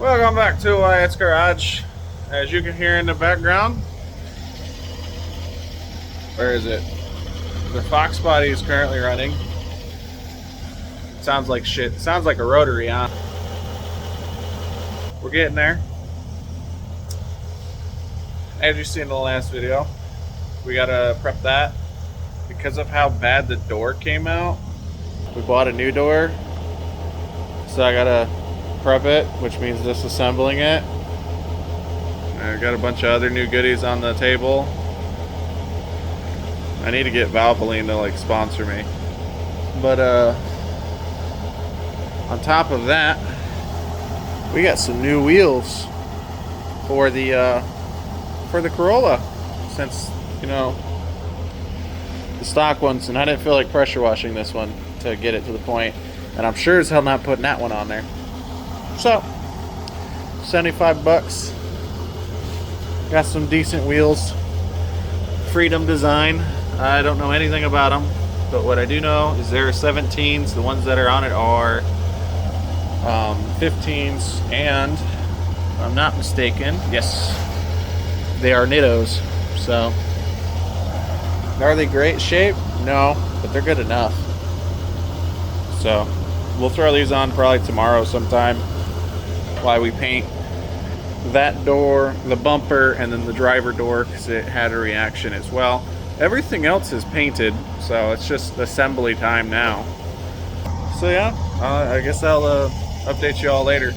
Welcome back to Wyatt's Garage. As you can hear in the background, where is it? The foxbody is currently running. Sounds like shit. Sounds like a rotary, huh? We're getting there. As you seen in the last video, we gotta prep that because of how bad the door came out. We bought a new door, so I gotta prep it, which means disassembling it. I got a bunch of other new goodies on the table. I need to get Valvoline to like sponsor me. But on top of that, we got some new wheels for the Corolla, since you know the stock ones, and I didn't feel like pressure washing this one to get it to the point, and I'm sure as hell not putting that one on there. So, 75 bucks. Got some decent wheels. Freedom Design. I don't know anything about them, but what I do know is they're 17s. The ones that are on it are 15s, and if I'm not mistaken, yes, they are Nittos. So, are they great shape? No, but they're good enough. So, we'll throw these on probably tomorrow sometime while we paint that door, the bumper, and then the driver door, because it had a reaction as well. Everything else is painted, so it's just assembly time now. So yeah, I guess I'll update you all later.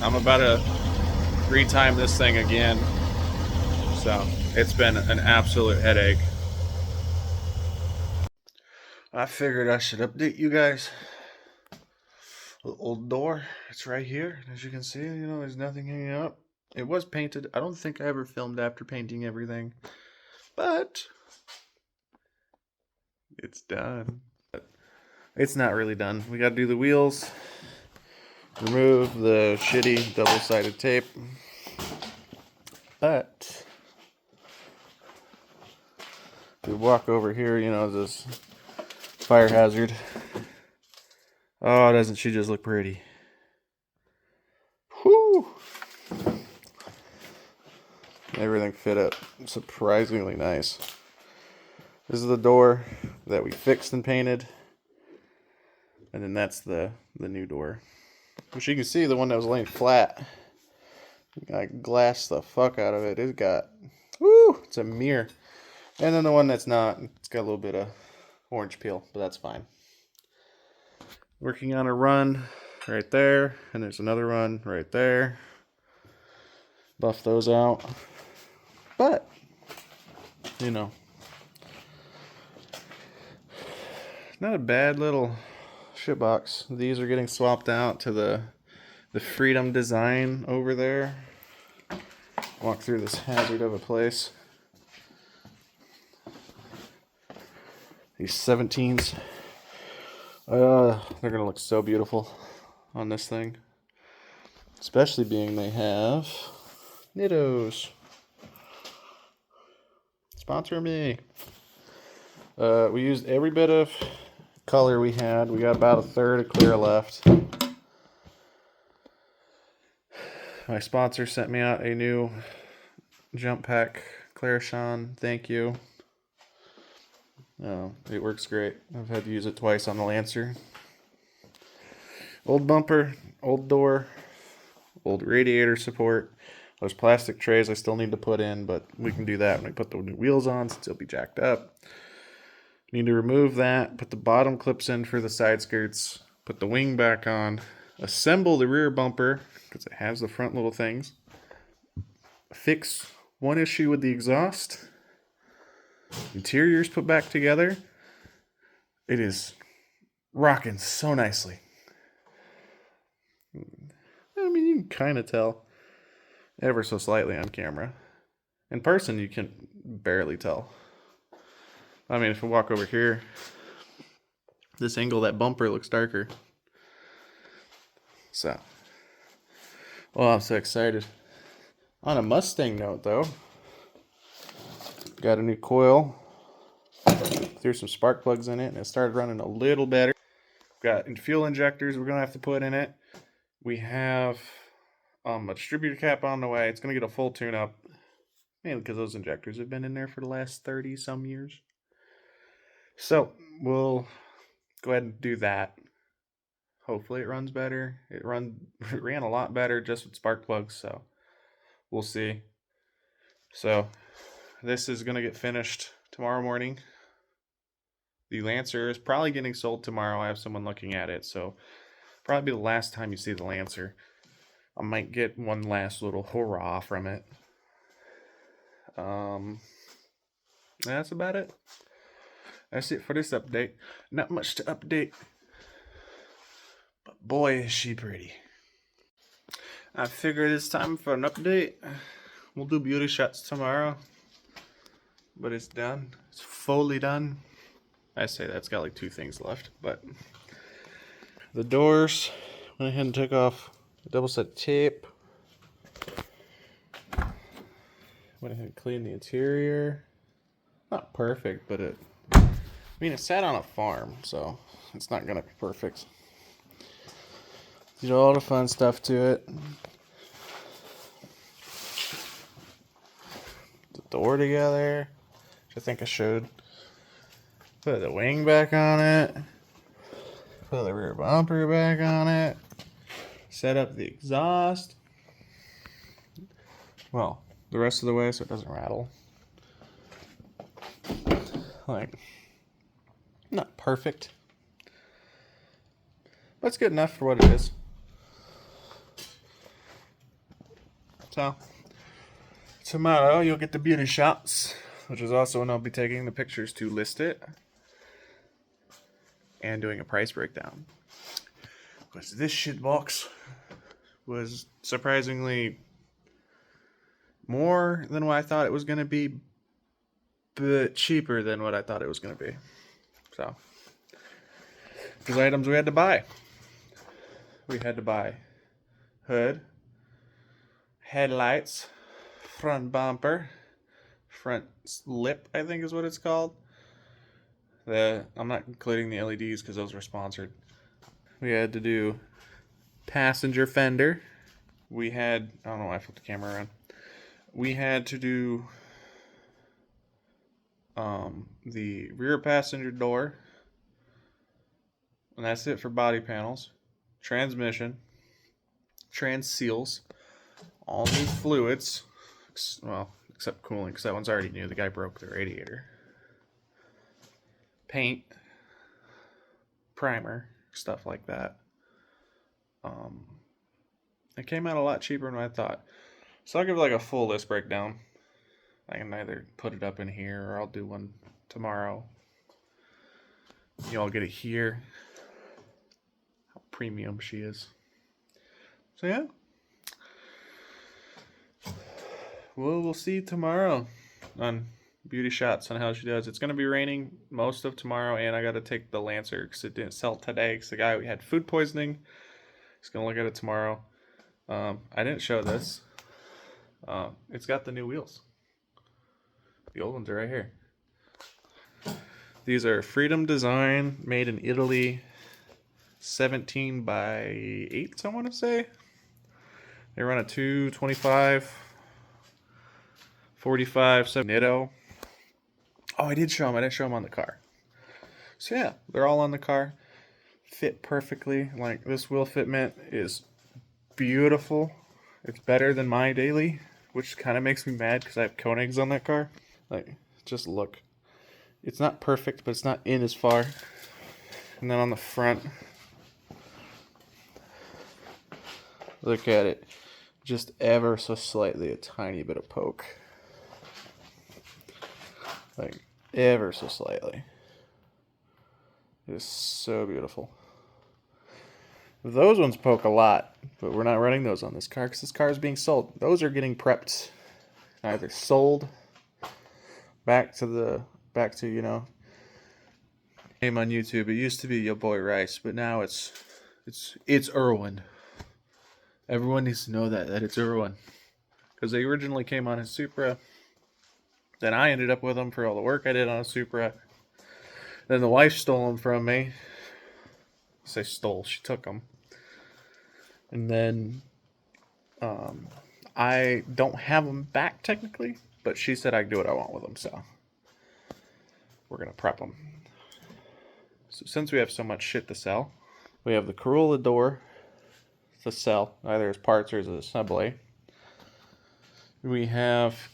I'm about to retime this thing again, so it's been an absolute headache. I figured I should update you guys. The old door, it's right here. As you can see, there's nothing hanging up. It was painted. I don't think I ever filmed after painting everything, but it's done. It's not really done. We got to do the wheels, remove the shitty double-sided tape, but if we walk over here, this fire hazard. Oh, doesn't she just look pretty? Whew! Everything fit up surprisingly nice. This is the door that we fixed and painted. And then that's the new door. Which you can see, the one that was laying flat, I glassed the fuck out of it. It's got, whoo, it's a mirror. And then the one that's not, it's got a little bit of orange peel, but that's fine. Working on a run right there, and there's another run right there. Buff those out. But, not a bad little shitbox. These are getting swapped out to the Freedom Design over there. Walk through this hazard of a place. These 17s. They're gonna look so beautiful on this thing. Especially being they have Nittos. Sponsor me. We used every bit of color we had. We got about a third of clear left. My sponsor sent me out a new jump pack Clarion. Thank you. It works great. I've had to use it twice on the Lancer. Old bumper, old door, old radiator support. Those plastic trays I still need to put in, but we can do that when we put the new wheels on, since it'll be jacked up. Need to remove that, put the bottom clips in for the side skirts, put the wing back on, assemble the rear bumper, because it has the front little things, fix one issue with the exhaust, interiors put back together. It is rocking so nicely. I mean, you can kind of tell ever so slightly on camera. In person, you can barely tell. I mean, if we walk over here, this angle, that bumper looks darker. So, well, I'm so excited. On a Mustang note, though, got a new coil. Threw some spark plugs in it, and it started running a little better. Got fuel injectors we're going to have to put in it. We have A distributor cap on the way. It's going to get a full tune-up. Mainly because those injectors have been in there for the last 30 some years. So we'll go ahead and do that. Hopefully it runs better. It ran a lot better just with spark plugs, so we'll see. So this is going to get finished tomorrow morning. The Lancer is probably getting sold tomorrow. I have someone looking at it, so probably be the last time you see the Lancer. I might get one last little hurrah from it. That's about it. That's it for this update. Not much to update, but boy is she pretty. I figured it's time for an update. We'll do beauty shots tomorrow, but it's done. It's fully done. I say that's got like 2 things left, but the doors, went ahead and took off the double set tape. Went ahead and cleaned the interior. Not perfect, but it sat on a farm, so it's not gonna be perfect. Did all the fun stuff to it. The door together, which I think I showed. Put the wing back on it. Put the rear bumper back on it. Set up the exhaust. Well, the rest of the way so it doesn't rattle. Like, not perfect, but it's good enough for what it is. So, tomorrow you'll get the beauty shots, which is also when I'll be taking the pictures to list it and doing a price breakdown. Because this shit box was surprisingly more than what I thought it was going to be, but cheaper than what I thought it was going to be. So, these items we had to buy. We had to buy hood, headlights, front bumper, front lip, I think is what it's called. I'm not including the LEDs because those were sponsored. We had to do passenger fender. I don't know why I flipped the camera around. We had to do the rear passenger door, and that's it for body panels. Transmission, trans seals, all new fluids, well, except cooling, because that one's already new. The guy broke the radiator. Paint, primer, stuff like that. It came out a lot cheaper than I thought. So I'll give like a full list breakdown. I can either put it up in here or I'll do one tomorrow. You all get it here. How premium she is. So yeah. We'll see tomorrow on beauty shots on how she does. It's going to be raining most of tomorrow, and I got to take the Lancer because it didn't sell today because the guy we had food poisoning. He's going to look at it tomorrow. I didn't show this. It's got the new wheels. The old ones are right here. These are Freedom Design, made in Italy, 17 by 8, I want to say. They run a 225, 45, 7 Nitto. Oh, I did show them. I didn't show them on the car. So yeah, they're all on the car. Fit perfectly. Like, this wheel fitment is beautiful. It's better than my daily, which kind of makes me mad because I have Koenigs on that car. Like, just look. It's not perfect, but it's not in as far. And then on the front, look at it. Just ever so slightly a tiny bit of poke. Like, ever so slightly. It is so beautiful. Those ones poke a lot, but we're not running those on this car because this car is being sold. Those are getting prepped, either sold back to you know, name on YouTube. It used to be Yo Boy Rice, but now it's Irwin. Everyone needs to know that it's Irwin, because they originally came on his Supra. Then I ended up with them for all the work I did on a Supra. Then the wife stole them from me. I say stole, she took them. And then I don't have them back technically, but she said I can do what I want with them, so we're gonna prep them. So since we have so much shit to sell, we have the Corolla door to sell, either as parts or as an assembly. We have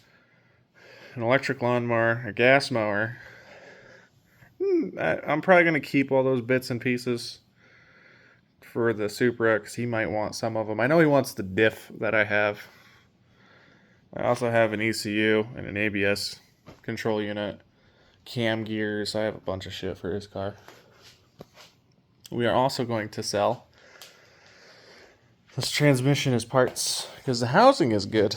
an electric lawnmower, a gas mower. I'm probably gonna keep all those bits and pieces for the Supra because he might want some of them. I know he wants the diff that I have. I also have an ECU and an ABS control unit, cam gears. I have a bunch of shit for his car. We are also going to sell this transmission as parts because the housing is good.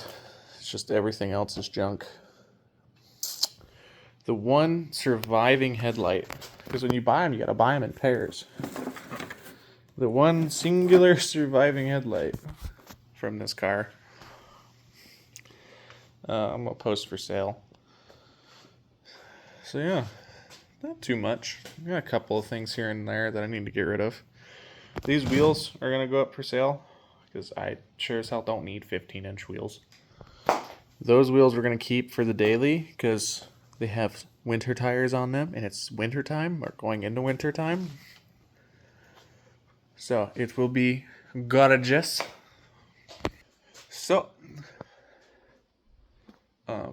It's just everything else is junk. The one surviving headlight, because when you buy them, you gotta buy them in pairs. The one singular surviving headlight from this car, I'm gonna post for sale. So yeah, not too much. I got a couple of things here and there that I need to get rid of. These wheels are gonna go up for sale because I sure as hell don't need 15-inch wheels. Those wheels we're gonna keep for the daily because they have winter tires on them and it's winter time or going into winter time. So it will be gorgeous. So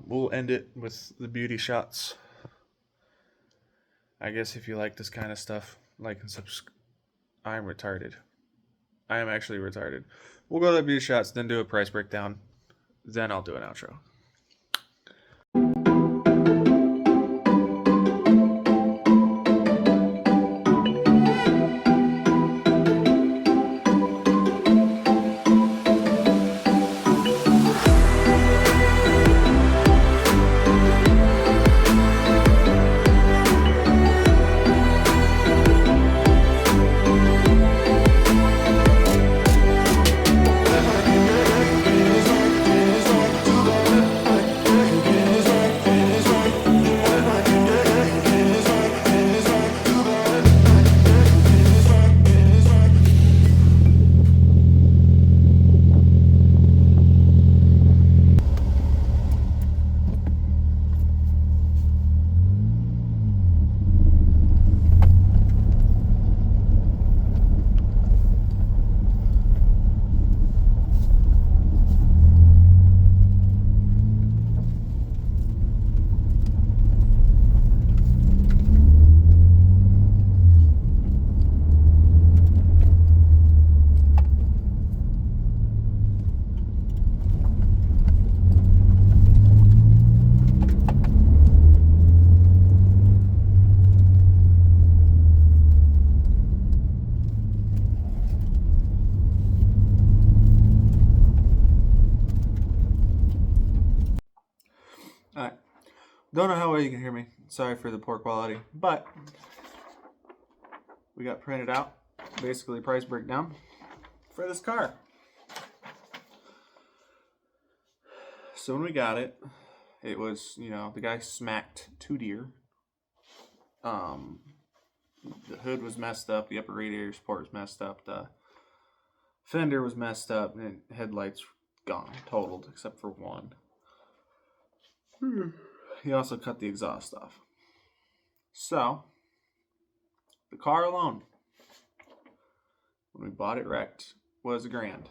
we'll end it with the beauty shots. I guess if you like this kind of stuff, like and subscribe. I'm retarded. I am actually retarded. We'll go to the beauty shots, then do a price breakdown, then I'll do an outro. Alright. Don't know how well you can hear me. Sorry for the poor quality. But we got printed out basically price breakdown for this car. So when we got it, it was, the guy smacked 2 deer. The hood was messed up, the upper radiator support was messed up, the fender was messed up, and headlights gone, totaled, except for one. He also cut the exhaust off. So, the car alone, when we bought it wrecked, was $1,000.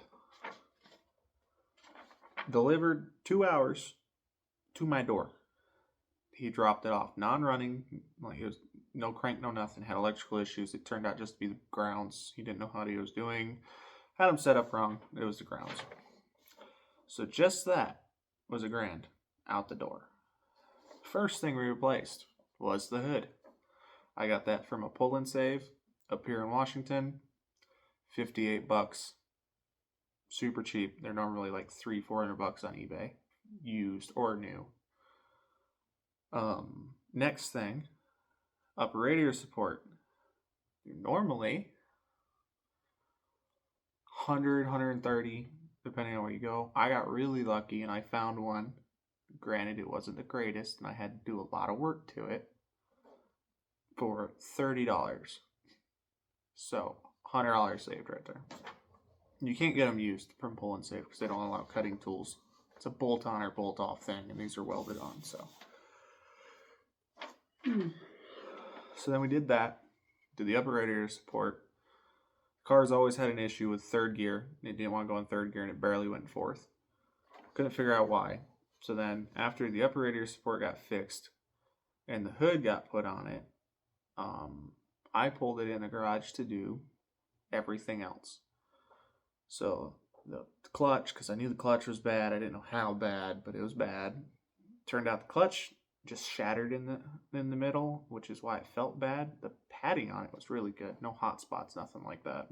Delivered 2 hours to my door. He dropped it off, non-running, like it was no crank, no nothing, had electrical issues. It turned out just to be the grounds. He didn't know how he was doing. Had him set up wrong. It was the grounds. So just that was $1,000 out the door. First thing we replaced was the hood. I got that from a pull and save up here in Washington. $58. Super cheap. They're normally like $300-400 on eBay, used or new. Next thing, upper radiator support. Normally 100-130, depending on where you go. I got really lucky and I found one. Granted, it wasn't the greatest, and I had to do a lot of work to it for $30. So $100 saved right there. You can't get them used from Pull and Save because they don't allow cutting tools. It's a bolt-on or bolt-off thing, and these are welded on, so. So then we did that. Did the upper radiator support. Car's always had an issue with third gear. It didn't want to go in third gear, and it barely went in fourth. Couldn't figure out why. So then, after the upper radiator support got fixed, and the hood got put on it, I pulled it in the garage to do everything else. So the clutch, because I knew the clutch was bad. I didn't know how bad, but it was bad. Turned out the clutch just shattered in the middle, which is why it felt bad. The padding on it was really good. No hot spots, nothing like that.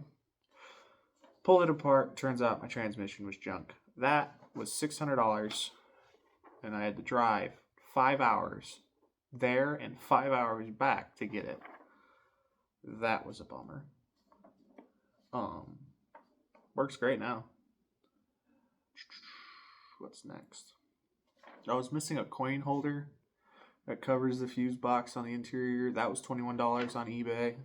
Pulled it apart. Turns out my transmission was junk. That was $600, and I had to drive 5 hours there and 5 hours back to get it. That was a bummer. Works great now. What's next? I was missing a coin holder that covers the fuse box on the interior. That was $21 on eBay.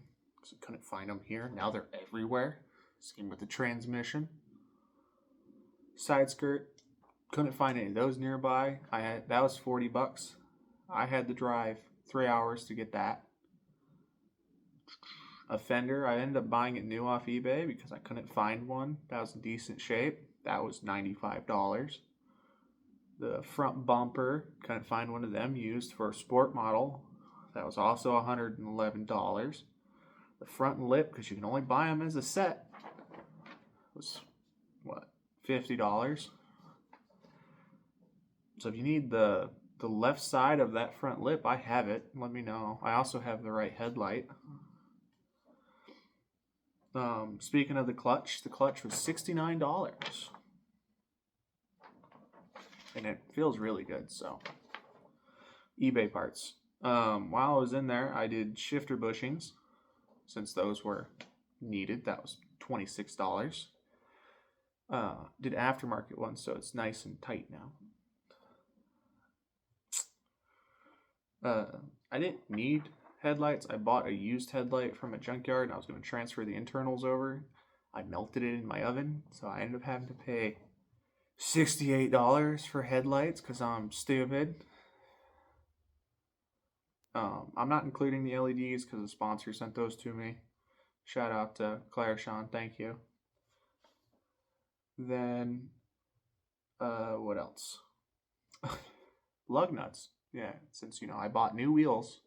So I couldn't find them here. Now they're everywhere. Same with the transmission. Side skirt. Couldn't find any of those nearby. That was $40. I had to drive 3 hours to get that. A fender, I ended up buying it new off eBay because I couldn't find one that was in decent shape. That was $95. The front bumper, couldn't find one of them used for a sport model. That was also $111. The front lip, because you can only buy them as a set, was, what, $50? So if you need the left side of that front lip, I have it. Let me know. I also have the right headlight. Speaking of the clutch was $69. And it feels really good, so. eBay parts. While I was in there, I did shifter bushings, since those were needed. That was $26. Did aftermarket ones, so it's nice and tight now. I didn't need headlights. I bought a used headlight from a junkyard, and I was going to transfer the internals over. I melted it in my oven, so I ended up having to pay $68 for headlights because I'm stupid. I'm not including the LEDs because the sponsor sent those to me. Shout out to Claire Sean, thank you. Then, what else? Lug nuts. Yeah, since, I bought new wheels.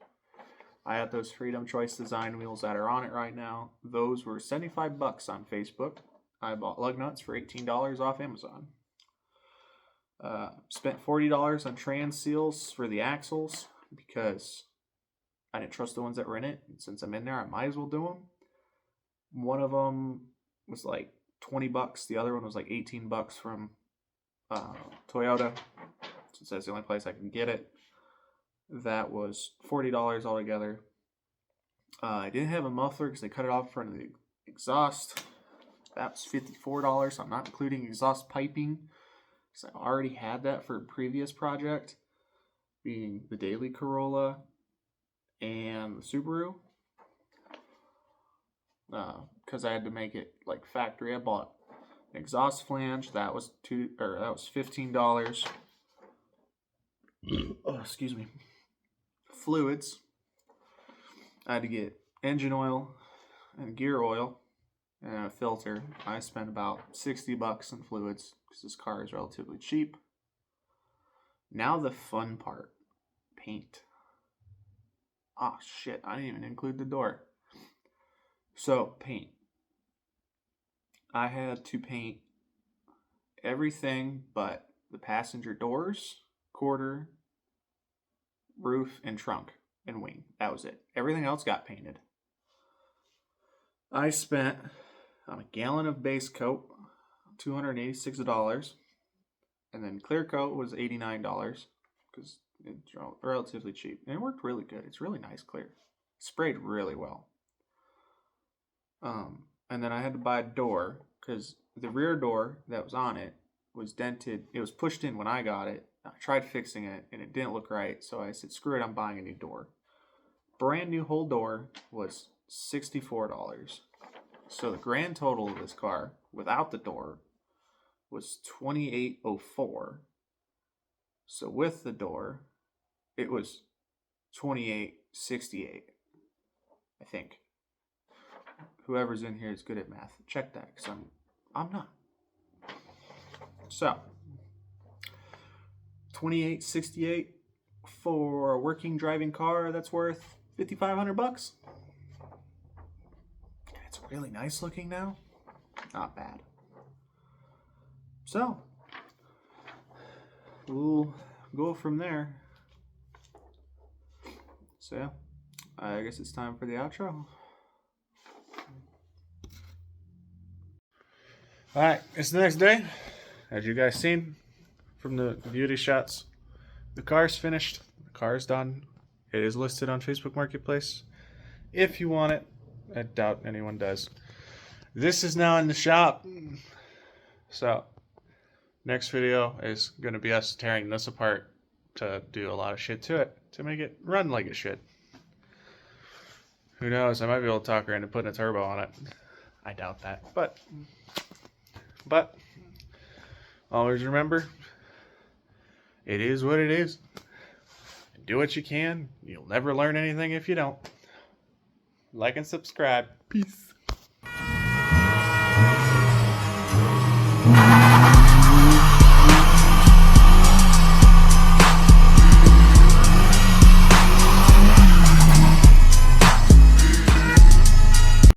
I have those Freedom Choice Design wheels that are on it right now. Those were $75 on Facebook. I bought lug nuts for $18 off Amazon. Spent $40 on trans seals for the axles because I didn't trust the ones that were in it. And since I'm in there, I might as well do them. One of them was like $20. The other one was like $18 from Toyota. Since that's the only place I can get it. That was $40 altogether. I didn't have a muffler because they cut it off in front of the exhaust. That was $54. So I'm not including exhaust piping because I already had that for a previous project, being the daily Corolla and the Subaru. Because I had to make it like factory. I bought an exhaust flange. That was $15. Oh, excuse me. Fluids. I had to get engine oil and gear oil and a filter. I spent about $60 in fluids because this car is relatively cheap. Now the fun part. Paint. Oh shit, I didn't even include the door. So, paint. I had to paint everything but the passenger doors, quarter, roof, and trunk, and wing. That was it. Everything else got painted. I spent on a gallon of base coat, $286, and then clear coat was $89 because it's relatively cheap. And it worked really good. It's really nice clear. It sprayed really well. And then I had to buy a door because the rear door that was on it was dented. It was pushed in when I got it. I tried fixing it and it didn't look right. So I said, screw it, I'm buying a new door. Brand new whole door was $64. So the grand total of this car without the door was $2,804. So with the door, it was $2,868. I think. Whoever's in here is good at math. Check that, because I'm not. So, $2,868 for a working driving car that's worth $5,500. And it's really nice looking now. Not bad. So, we'll go from there. So yeah, I guess it's time for the outro. Alright, it's the next day. As you guys seen from the beauty shots, the car's finished. The car's done. It is listed on Facebook Marketplace. If you want it, I doubt anyone does. This is now in the shop. So, next video is going to be us tearing this apart to do a lot of shit to it to make it run like it should. Who knows? I might be able to talk her into putting a turbo on it. I doubt that. But always remember, it is what it is. Do what you can. You'll never learn anything if you don't. Like and subscribe. Peace.